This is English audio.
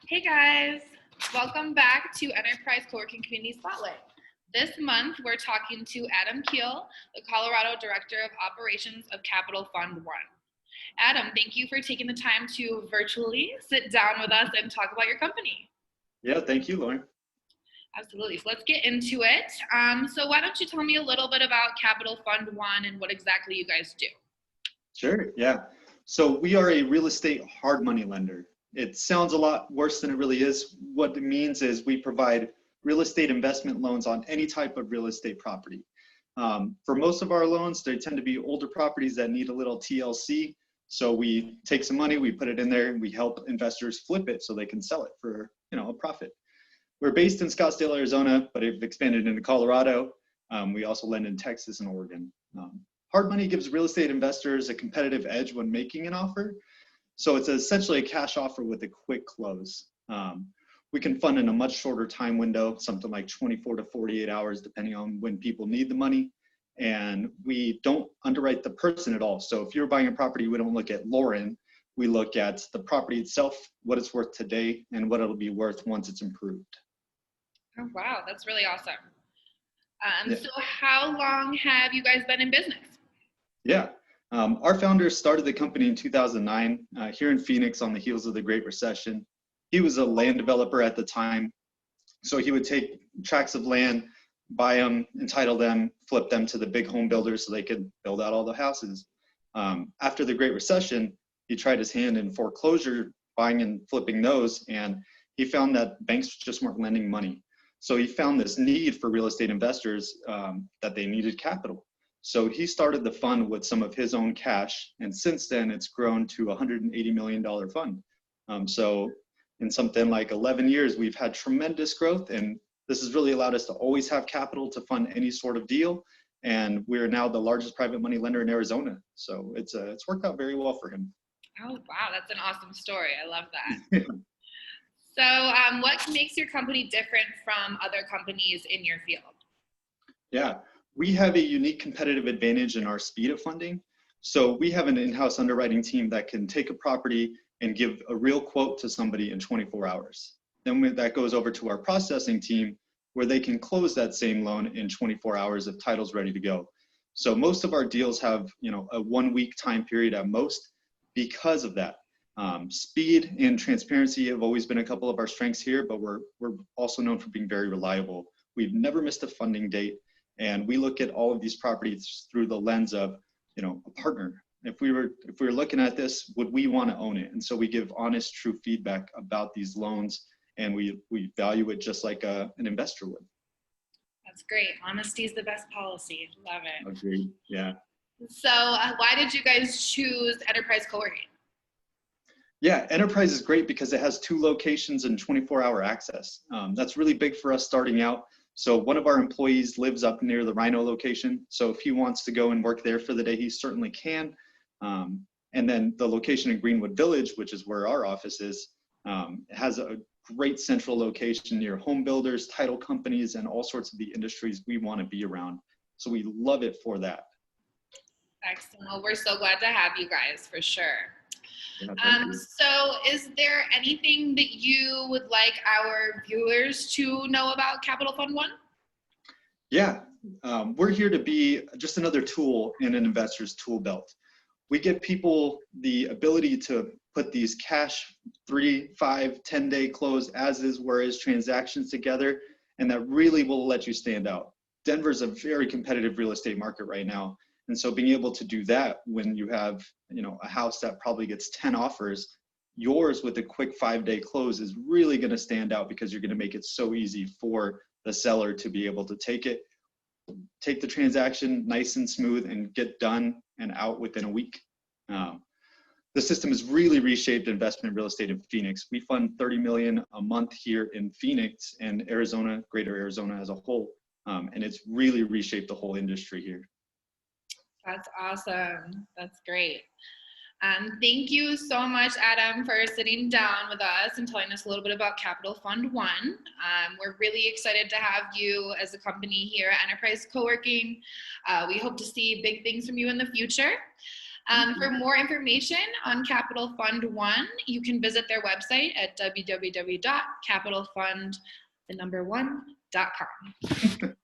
Hey guys, welcome back to Enterprise Coworking Community Spotlight. This month we're talking to Adam Kehl, the Colorado Director of Operations of Capital Fund One. Adam, thank you for taking the time to virtually sit down with us and talk about your company. Yeah, thank you, Lauren. Absolutely. So let's get into it. So why don't you tell me a little bit about Capital Fund One and what exactly you guys do? Sure, yeah. So we are a real estate hard money lender. It sounds a lot worse than it really is. What it means is we provide real estate investment loans on any type of real estate property. For most of our loans, they tend to be older properties that need a little TLC. So we take some money, we put it in there, and we help investors flip it so they can sell it for a profit. We're based in Scottsdale, Arizona, but have expanded into Colorado. We also lend in Texas and Oregon. Hard money gives real estate investors a competitive edge when making an offer. So it's essentially a cash offer with a quick close. We can fund in a much shorter time window, something like 24 to 48 hours, depending on when people need the money. And we don't underwrite the person at all. So if you're buying a property, we don't look at Lauren. We look at the property itself, what it's worth today, and what it'll be worth once it's improved. Oh, wow, that's really awesome. Yeah. So how long have you guys been in business? Yeah, our founder started the company in 2009 here in Phoenix on the heels of the Great Recession. He was a land developer at the time. So he would take tracts of land, buy them, entitle them, flip them to the big home builders so they could build out all the houses. After the Great Recession, he tried his hand in foreclosure, buying and flipping those, and he found that banks just weren't lending money. So he found this need for real estate investors that they needed capital. So he started the fund with some of his own cash, and since then it's grown to a $180 million fund. So in something like 11 years, we've had tremendous growth, and this has really allowed us to always have capital to fund any sort of deal. And we're now the largest private money lender in Arizona. So it's worked out very well for him. Oh, wow, that's an awesome story. I love that. So what makes your company different from other companies in your field? Yeah, we have a unique competitive advantage in our speed of funding. So we have an in-house underwriting team that can take a property and give a real quote to somebody in 24 hours. Then that goes over to our processing team where they can close that same loan in 24 hours if title's ready to go. So most of our deals have a 1 week time period at most because of that. Speed and transparency have always been a couple of our strengths here, but we're also known for being very reliable. We've never missed a funding date, and we look at all of these properties through the lens of a partner. If we were looking at this, would we want to own it? And so we give honest, true feedback about these loans, and we value it just like an investor would. That's great. Honesty is the best policy. Love it. Agreed. Yeah. So why did you guys choose Enterprise Coworking? Yeah, Enterprise is great because it has 2 locations and 24-hour access. That's really big for us starting out. So one of our employees lives up near the Rhino location. So if he wants to go and work there for the day, he certainly can. And then the location in Greenwood Village, which is where our office is, has a great central location near home builders, title companies, and all sorts of the industries we want to be around. So we love it for that. Excellent. Well, we're so glad to have you guys for sure. Yeah, so is there anything that you would like our viewers to know about Capital Fund One? Yeah, we're here to be just another tool in an investor's tool belt. We give people the ability to put these cash 3, 5, 10-day close as is, where is transactions together, and that really will let you stand out. Denver's a very competitive real estate market right now. And so being able to do that when you have, a house that probably gets 10 offers, yours with a quick 5-day close is really going to stand out because you're going to make it so easy for the seller to be able to take the transaction nice and smooth and get done and out within a week. The system has really reshaped investment real estate in Phoenix. We fund $30 million a month here in Phoenix and Arizona, greater Arizona as a whole. And it's really reshaped the whole industry here. That's awesome. That's great. Thank you so much, Adam, for sitting down with us and telling us a little bit about Capital Fund One. We're really excited to have you as a company here at Enterprise Coworking. We hope to see big things from you in the future. For more information on Capital Fund One, you can visit their website at www.capitalfund1.com.